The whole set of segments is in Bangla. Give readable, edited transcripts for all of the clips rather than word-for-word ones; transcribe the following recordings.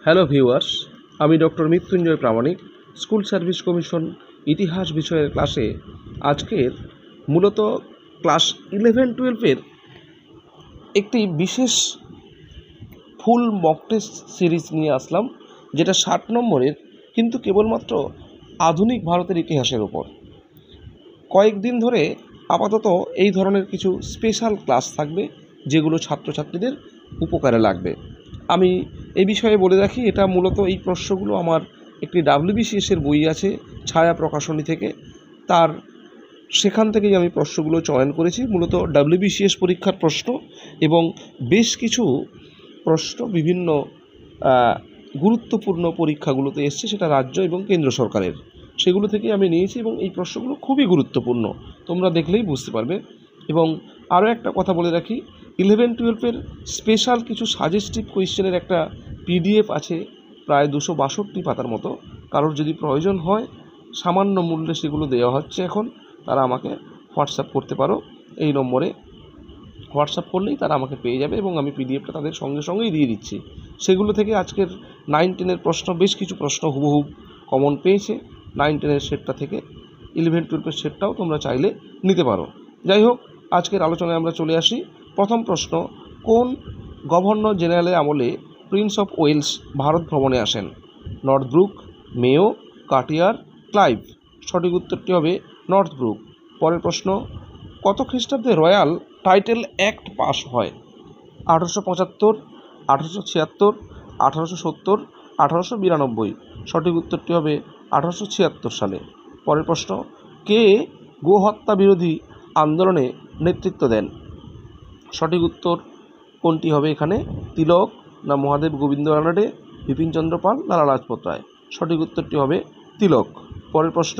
হ্যালো ভিউয়ার্স, আমি ডক্টর মৃত্যুঞ্জয় প্রামাণিক, স্কুল সার্ভিস কমিশন ইতিহাস বিষয়ের ক্লাসে আজকের মূলত ক্লাস 11-12 একটি বিশেষ ফুল মক টেস্ট সিরিজ নিয়ে আসলাম, যেটা 60 নম্বরের, কিন্তু কেবলমাত্র আধুনিক ভারতের ইতিহাসের ওপর। কয়েকদিন ধরে আপাতত এই ধরনের কিছু স্পেশাল ক্লাস থাকবে, যেগুলো ছাত্রছাত্রীদের উপকারে লাগবে। আমি এই বিষয়ে বলে রাখি, এটা মূলত এই প্রশ্নগুলো আমার একটি WBCS-এর বই আছে ছায়া প্রকাশনী থেকে, সেখান থেকেই আমি প্রশ্নগুলো চয়ন করেছি। মূলত WBCS পরীক্ষার প্রশ্ন এবং বেশ কিছু প্রশ্ন বিভিন্ন গুরুত্বপূর্ণ পরীক্ষাগুলোতে এসছে, সেটা রাজ্য এবং কেন্দ্র সরকারের, সেগুলো থেকে আমি নিয়েছি এবং এই প্রশ্নগুলো খুবই গুরুত্বপূর্ণ, তোমরা দেখলেই বুঝতে পারবে। এবং আরও একটা কথা বলে রাখি, 11-12 স্পেশাল কিছু সাজেস্টিভ কোয়েশ্চেনের একটা PDF আছে, প্রায় 262 পাতার মতো। কারোর যদি প্রয়োজন হয়, সামান্য মূল্যে সেগুলো দেওয়া হচ্ছে এখন, তারা আমাকে হোয়াটসঅ্যাপ করতে পারো। এই নম্বরে হোয়াটসঅ্যাপ করলেই তারা আমাকে পেয়ে যাবে এবং আমি PDFটা তাদের সঙ্গে সঙ্গেই দিয়ে দিচ্ছি। সেগুলো থেকে আজকের 9-10-এর প্রশ্ন, বেশ কিছু প্রশ্ন হুবহু কমন পেয়েছে 9-10-এর সেটটা থেকে। 11-12-এর সেটটাও তোমরা চাইলে নিতে পারো। যাই হোক, আজকের আলোচনায় আমরা চলে আসি। প্রথম প্রশ্ন, কোন গভর্নর জেনারেলের আমলে প্রিন্স অফ ওয়েলস ভারত ভ্রমণে আসেন? নর্থব্রুক, মেয়ো, কাটিয়ার, ক্লাইভ। সঠিক উত্তরটি হবে নর্থব্রুক। পরের প্রশ্ন, কত খ্রিস্টাব্দে রয়্যাল টাইটেল অ্যাক্ট পাস হয়? 1875, 1876, 1870, 1892। সঠিক উত্তরটি হবে 1876 সালে। পরের প্রশ্ন, কে গোহত্যা বিরোধী আন্দোলনে নেতৃত্ব দেন? সঠিক উত্তর কোনটি হবে এখানে? তিলক না মহাদেব গোবিন্দ রানাডে, বিপিনচন্দ্র পাল, লালা লাজপত রায়? সঠিক উত্তরটি হবে তিলক। পরের প্রশ্ন,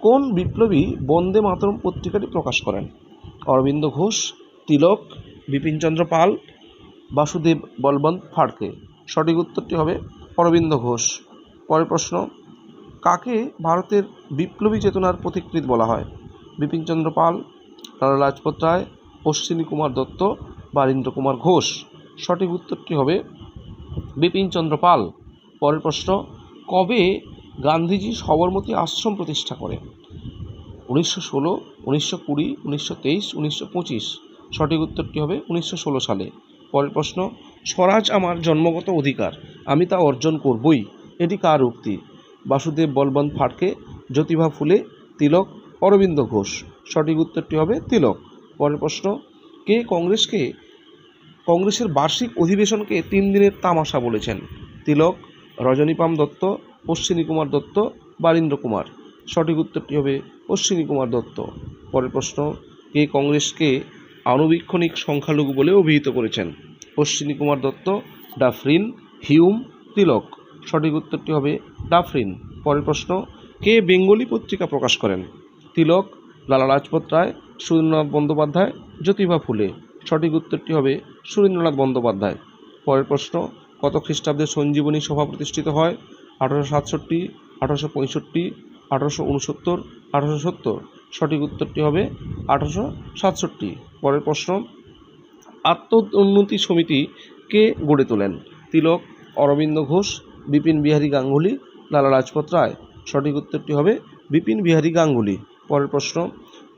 কোন বিপ্লবী বন্দে মাতরম পত্রিকাটি প্রকাশ করেন? অরবিন্দ ঘোষ, তিলক, বিপিনচন্দ্র পাল, বাসুদেব বলবন্ত ফাড়কে? সঠিক উত্তরটি হবে অরবিন্দ ঘোষ। পরের প্রশ্ন, কাকে ভারতের বিপ্লবী চেতনার পথিকৃৎ বলা হয়? বিপিনচন্দ্র পাল, লালা লাজপত রায়, অশ্বিনী কুমার দত্ত, বারীন্দ্র কুমার ঘোষ? সঠিক উত্তরটি হবে বিপিনচন্দ্র পাল। পরের প্রশ্ন, কবে গান্ধীজি সবরমতী আশ্রম প্রতিষ্ঠা করেন? 1916, 1920, 1923, 1925? সঠিক উত্তরটি হবে 1916 সালে। পরের প্রশ্ন, স্বরাজ আমার জন্মগত অধিকার, আমি তা অর্জন করবই, এটি কার উক্তি? বাসুদেব বলবন্ত ফাড়কে, জ্যোতিবা ফুলে, তিলক, অরবিন্দ ঘোষ? সঠিক উত্তরটি হবে তিলক। পরের প্রশ্ন, কে কংগ্রেসের বার্ষিক অধিবেশনকে 3 দিনের তামাশা বলেছেন? তিলক, রজনীপাম দত্ত, অশ্বিনী কুমার দত্ত, বারীন্দ্র কুমার? সঠিক উত্তরটি হবে অশ্বিনী কুমার দত্ত। পরের প্রশ্ন, কে কংগ্রেসকে আণুবীক্ষণিক সংখ্যালঘু বলে অভিহিত করেছেন? অশ্বিনী কুমার দত্ত, ডাফরিন, হিউম, তিলক? সঠিক উত্তরটি হবে ডাফরিন। পরের প্রশ্ন, কে বেঙ্গলি পত্রিকা প্রকাশ করেন? তিলক, লালা লাজপত রায়, সুরেন্দ্রনাথ বন্দ্যোপাধ্যায়, জ্যোতিবা ফুলে? সঠিক উত্তরটি হবে সুরেন্দ্রনাথ বন্দ্যোপাধ্যায়। পরের প্রশ্ন, কত খ্রিস্টাব্দে সঞ্জীবনী সভা প্রতিষ্ঠিত হয়? 1867, 1865, 1869, 1870? সঠিক উত্তরটি হবে 1867। পরের প্রশ্ন, আত্ম উন্নতি সমিতি কে গড়ে তোলেন? তিলক, অরবিন্দ ঘোষ, বিপিন বিহারী গাঙ্গুলি, লালা লাজপত রায়? সঠিক উত্তরটি হবে বিপিন বিহারী গাঙ্গুলি। পরের প্রশ্ন,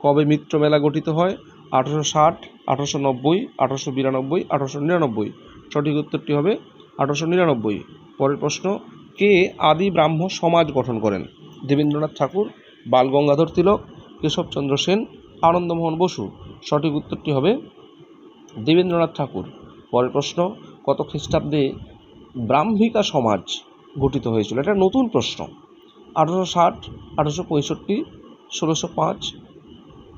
কবে মিত্র মেলা গঠিত হয়? 1860, 1890, 1892, 1899? সঠিক উত্তরটি হবে 1899। পরের প্রশ্ন, কে আদি ব্রাহ্ম সমাজ গঠন করেন? দেবেন্দ্রনাথ ঠাকুর, বাল গঙ্গাধর তিলক, কেশবচন্দ্র সেন, আনন্দমোহন বসু? সঠিক উত্তরটি হবে দেবেন্দ্রনাথ ঠাকুর। পরের প্রশ্ন, কত খ্রিস্টাব্দে ব্রাহ্মিকা সমাজ গঠিত হয়েছিল? এটা নতুন প্রশ্ন। 1860, 1865, 1605,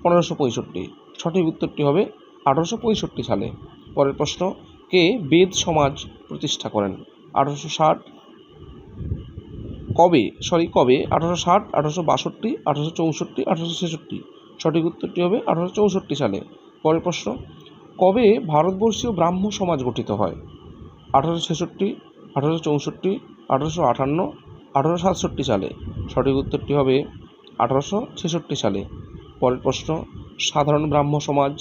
1565? সঠিক উত্তরটি হবে 1865 সালে। পরের প্রশ্ন, কে বেদ সমাজ প্রতিষ্ঠা করেন? 1860 কবে 1860, 1862, 1864, 1866? সঠিক উত্তরটি হবে 1864 সালে। পরের প্রশ্ন, কবে ভারতবর্ষীয় ব্রাহ্ম সমাজ গঠিত হয়? 1866, 1864, 1858, 1867 সালে? সঠিক উত্তরটি হবে 1866 সালে। পরের প্রশ্ন, সাধারণ ব্রাহ্ম সমাজ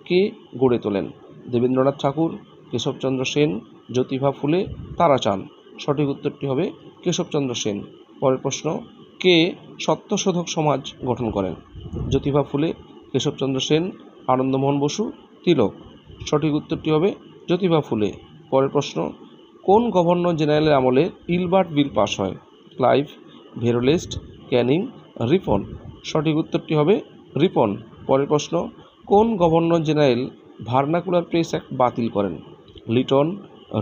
কে গড়ে তোলেন? দেবেন্দ্রনাথ ঠাকুর, কেশবচন্দ্র সেন, জ্যোতিবা ফুলে, তারাচাঁদ? সঠিক উত্তরটি হবে কেশবচন্দ্র সেন। পরের প্রশ্ন, কে সত্যশোধক সমাজ গঠন করেন? জ্যোতিবা ফুলে, কেশবচন্দ্র সেন, আনন্দমোহন বসু, তিলক। সঠিক উত্তরটি হবে জ্যোতিবা ফুলে। পরের প্রশ্ন, কোন গভর্নর জেনারেলের আমলে ইলবার্ট বিল পাস হয়? ক্লাইভ, ভেরোলেস্ট, ক্যানিং, রিপন। সঠিক উত্তরটি হবে রিপন। পরের প্রশ্ন, কোন governor general vernacular press act বাতিল করেন? লিটন,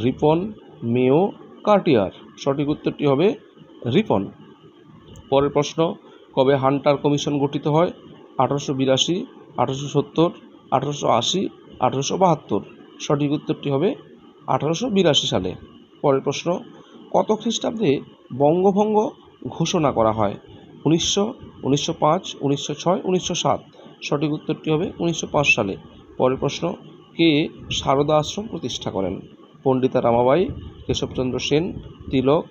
রিপন, মেও, কার্টিয়ার। সঠিক উত্তরটি হবে রিপন। পরের প্রশ্ন, কবে হান্টার কমিশন গঠিত হয়? 1882, 1870, 1880, 1872। সঠিক উত্তরটি হবে 1882 সালে। পরের প্রশ্ন, কত খ্রিস্টাব্দে বঙ্গভঙ্গ ঘোষণা করা হয়? 1900, 1905, 1906, 1907। সঠিক উত্তরটি হবে 1905 সালে। পরের প্রশ্ন, কে সারদা আশ্রম প্রতিষ্ঠা করেন? পণ্ডিতা রামাবাঈ, কেশবচন্দ্র সেন, তিলক,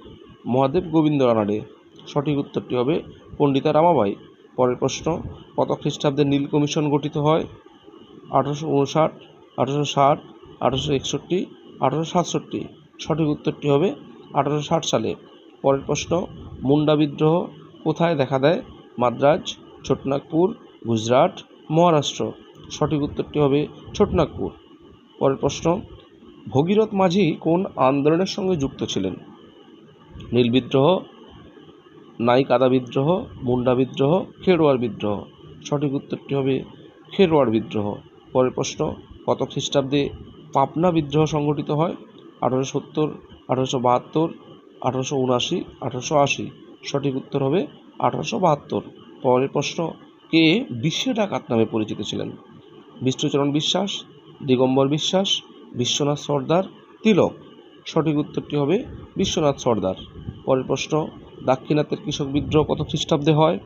মহাদেব গোবিন্দ রানাডে। সঠিক উত্তরটি হবে পণ্ডিতা রামাবাঈ। পরের প্রশ্ন, কত খ্রিস্টাব্দে নীল কমিশন গঠিত হয়? 1859, 1860, 1861, 1867। সঠিক উত্তরটি হবে 1860 সালে। পরের প্রশ্ন, মুন্ডা বিদ্রোহ কোথায় দেখা দেয়? মাদ্রাজ, ছোটনাগপুর, গুজরাট, মহারাষ্ট্র। সঠিক উত্তরটি হবে ছোটনাগপুর। পরের প্রশ্ন, ভগীরথ মাঝি কোন আন্দোলনের সঙ্গে যুক্ত ছিলেন? নীল বিদ্রোহ, নাইকাদা বিদ্রোহ, মুন্ডা বিদ্রোহ, খেরোয়ার বিদ্রোহ। সঠিক উত্তরটি হবে খেরোয়ার বিদ্রোহ। পরের প্রশ্ন, কত খ্রিস্টাব্দে পাবনা বিদ্রোহ সংগঠিত হয়? 1870, 1872, 1879, 1880। সঠিক উত্তর হবে 1872। পরের প্রশ্ন, কে বিশ্ব ডাকাত নামে পরিচিত ছিলেন? বিষ্ণুচরণ বিশ্বাস, দিগম্বর বিশ্বাস, বিশ্বনাথ সর্দার, তিলক। সঠিক উত্তরটি হবে বিশ্বনাথ সর্দার। পরের প্রশ্ন, দাক্ষিণাত্যের কৃষক বিদ্রোহ কত খ্রিস্টাব্দে হয়?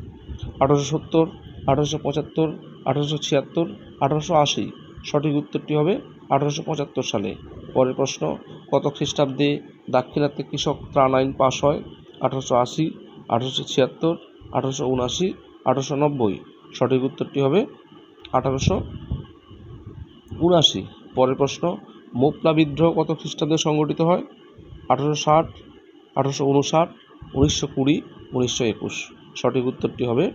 1870, 1875, 1876, 1880। সঠিক উত্তরটি হবে 1875 সালে। পরের প্রশ্ন, কত খ্রিস্টাব্দে দাক্ষিণাত্যের কৃষক ত্রাণ আইন পাস হয়? 1880, 1876, 1879, 1890। সঠিক উত্তরটি হবে 1879। পরের প্রশ্ন, মোপলা বিদ্রোহ কত খ্রিস্টাব্দে সংগঠিত হয়? 1860, 1859, 1920, 1921। সঠিক উত্তরটি হবে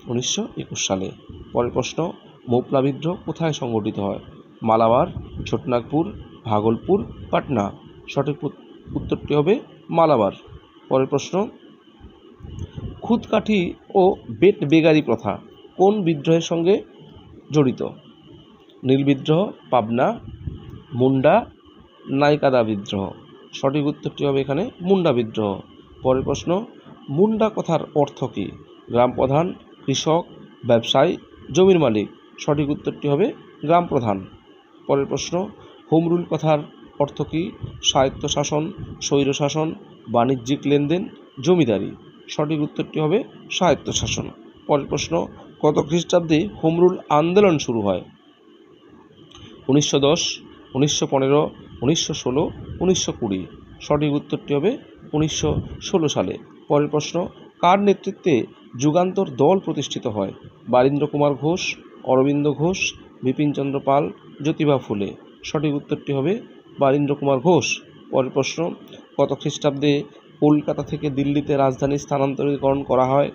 1921 সালে। পরের প্রশ্ন, মোপলা বিদ্রোহ কোথায় সংগঠিত হয়? মালাবার, ছোটনাগপুর, ভাগলপুর, পাটনা। সঠিক উত্তরটি হবে মালাবার। পরের প্রশ্ন, খুদকাঠি ও বেত বেগারি প্রথা কোন বিদ্রোহের সঙ্গে জড়িত? নীল বিদ্রোহ, পাবনা, মুন্ডা, নাইকাদা বিদ্রোহ। সঠিক উত্তরটি হবে এখানে মুন্ডা বিদ্রোহ। পরের প্রশ্ন, মুন্ডা কথার অর্থ কী? গ্রাম প্রধান, কৃষক, ব্যবসায়ী, জমির মালিক। সঠিক উত্তরটি হবে গ্রাম প্রধান। পরের প্রশ্ন, হোম রুল কথার অর্থ কী? স্বায়ত্তশাসন, স্বৈরশাসন, বাণিজ্যিক লেনদেন, জমিদারি। সঠিক উত্তরটি হবে স্বায়ত্তশাসন। পরের প্রশ্ন, কত খ্রিস্টাব্দে হোম রুল আন্দোলন শুরু হয়? 1910, 1915, 1916, 1920। সঠিক উত্তরটি হবে 1916 সালে। পরের প্রশ্ন, কার নেতৃত্বে যুগান্তর দল প্রতিষ্ঠিত হয়? বারীন্দ্র কুমার ঘোষ, অরবিন্দ ঘোষ, বিপিনচন্দ্র পাল, জ্যোতিবা ফুলে। সঠিক উত্তরটি হবে বারীন্দ্র কুমার ঘোষ। পরের প্রশ্ন, কত খ্রিস্টাব্দে কলকাতা থেকে দিল্লিতে রাজধানী স্থানান্তরীকরণ করা হয়?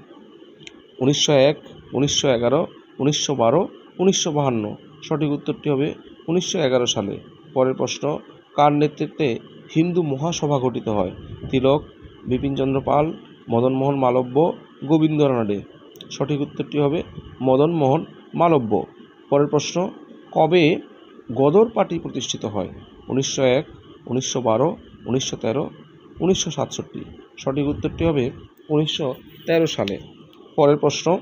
1901, 1911, 1912, 1952। সঠিক উত্তরটি হবে 1911 সালে। পরের প্রশ্ন, কার নেতৃত্বে হিন্দু মহাসভা গঠিত হয়? তিলক, বিপিনচন্দ্র পাল, মদনমোহন মালব্য, গোবিন্দ রানাডে। সঠিক উত্তরটি হবে মদনমোহন মালব্য। পরের প্রশ্ন, কবে গদর পার্টি প্রতিষ্ঠিত হয়? 1901, 1912, 1913, 1967। সঠিক উত্তরটি হবে 1913 সালে। পরের প্রশ্ন,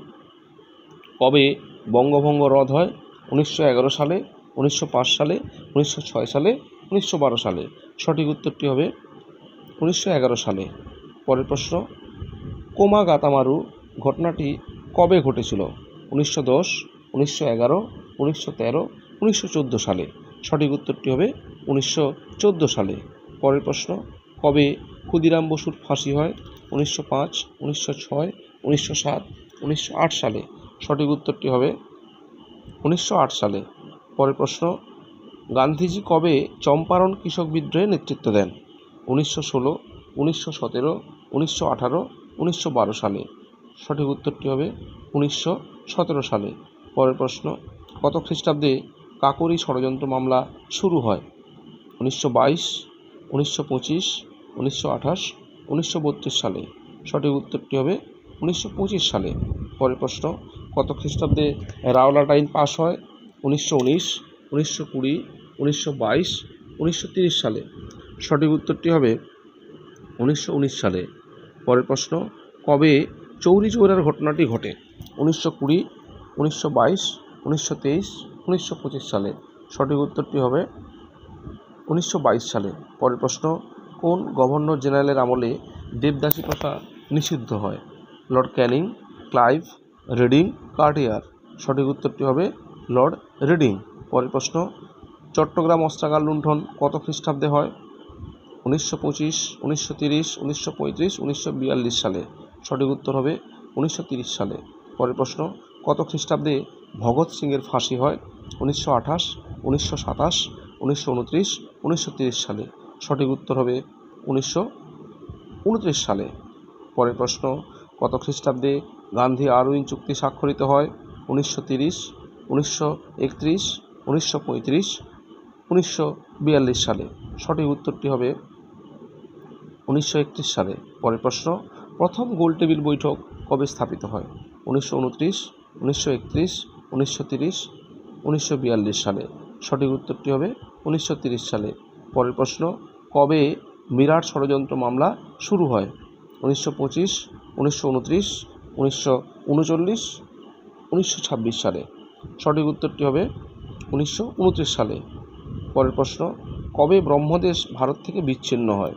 কবে বঙ্গভঙ্গ রদ হয়? 1911 সালে, 1905 সালে, 1906 সালে, 1912 সালে। সঠিক উত্তরটি হবে 1911 সালে। পরের প্রশ্ন, কোমাগাতামারু ঘটনাটি কবে ঘটেছিল? 1910, 1911, 1913, 1914 সালে। সঠিক উত্তরটি হবে 1914 সালে। পরের প্রশ্ন, কবে ক্ষুদিরাম বসুর ফাঁসি হয়? 1905, 1906, 1907, 1908 সালে। সঠিক উত্তরটি হবে 1908 সালে। পরের প্রশ্ন, গান্ধীজি কবে চম্পারণ কৃষক বিদ্রোহে নেতৃত্ব দেন? 1916, 1917, 1918, 1912 সালে। সঠিক উত্তরটি হবে 1917 সালে। পরের প্রশ্ন, কত খ্রিস্টাব্দে কাকোরি ষড়যন্ত্র মামলা শুরু হয়? 1922, 1925, 1928, 1932 সালে। সঠিক উত্তরটি হবে 1925 সালে। পরের প্রশ্ন, কত খ্রিস্টাব্দে রাওলাট আইন পাশ হয়? 1919, 1920, 1922, 1930 সালে। সঠিক উত্তরটি হবে 1919 সালে। পরের প্রশ্ন, কবে চৌরি চৌরার ঘটনাটি ঘটে? 1920, 1922, 1923, 1925 সালে। সঠিক উত্তরটি হবে 1922 সালে। পরের প্রশ্ন, কোন গভর্নর জেনারেলের আমলে দেবদাসী প্রথা নিষিদ্ধ হয়? Lord Canning, Clive, reading, Cartier. সঠিক উত্তরটি হবে লর্ড রিডিং। পরের প্রশ্ন, চট্টগ্রাম অস্ত্রাগার লুণ্ঠন কত খ্রিস্টাব্দে হয়? 1925, 1930, 1935, 1942 সালে। সঠিক উত্তর হবে 1930 সালে। পরের প্রশ্ন, কত খ্রিস্টাব্দে ভগৎ সিংয়ের ফাঁসি হয়? 1928, 1927, 1929, 1930 সালে। সঠিক উত্তর হবে 1929 সালে। পরের প্রশ্ন, কত খ্রিস্টাব্দে গান্ধী আরউইন চুক্তি স্বাক্ষরিত হয়? 1930, 1931, 1935, 1942 সালে। সঠিক উত্তরটি হবে 1931 সালে। পরের প্রশ্ন, প্রথম গোলটেবিল বৈঠক কবে স্থাপিত হয়? 1929, 1931, 1930, 1942 সালে। সঠিক উত্তরটি হবে 1930 সালে। পরের প্রশ্ন, কবে মিরাট ষড়যন্ত্র মামলা শুরু হয়? 1925, 1929, 1939, 1926 সালে। সঠিক উত্তরটি হবে 1929 সালে। পরের প্রশ্ন, কবে ব্রহ্মদেশ ভারত থেকে বিচ্ছিন্ন হয়?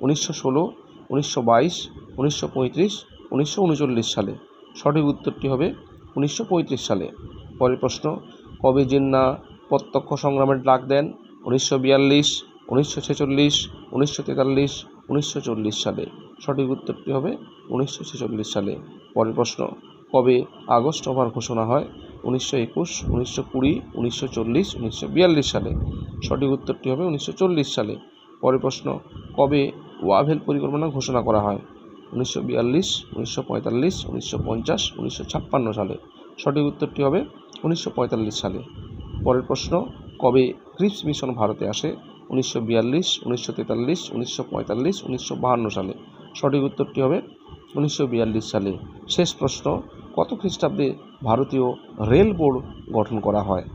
1916, 1922, 1935, 1939 সালে। সঠিক উত্তরটি হবে 1935 সালে। পরের প্রশ্ন, কবে জিন্নাহ প্রত্যক্ষ সংগ্রামের ডাক দেন? 1942, 1946, 1943, 1940 সালে। সঠিক উত্তরটি হবে 1946 সালে। পরের প্রশ্ন, কবে আগস্ট অফার ঘোষণা হয়? 1921, 1920, 1940, 1942 সালে। সঠিক উত্তরটি হবে 1940 সালে। পরের প্রশ্ন, কবে ওয়াভেল পরিকল্পনা ঘোষণা করা হয়? 1942, 1945, 1950, 1956 সালে। সঠিক উত্তরটি হবে 1945 সালে। পরের প্রশ্ন, কবে ক্রিপস মিশন ভারতে আসে? 1942, 1943, 1945, 1952 সালে। সঠিক উত্তরটি হবে 1942 সালে। শেষ প্রশ্ন, কত খ্রিস্টাব্দে ভারতীয় রেল বোর্ড গঠন করা হয়?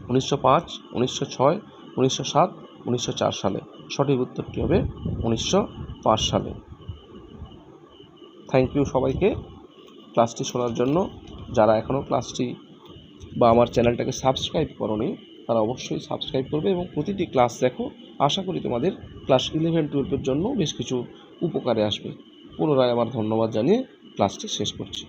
1905, 1906, 1907, 1904 সালে। সঠিক উত্তরটি হবে 1905 সালে। থ্যাংক ইউ সবাইকে ক্লাসটি শোনার জন্য। যারা এখনও ক্লাসটি বা আমার চ্যানেলটাকে সাবস্ক্রাইব করোনি তারা অবশ্যই সাবস্ক্রাইব করবে এবং প্রতিটি ক্লাস দেখো। আশা করি তোমাদের ক্লাস 11-12 জন্য বেশ কিছু উপকারে আসবে। পুনরায় আমার ধন্যবাদ জানিয়ে ক্লাসটি শেষ করছি।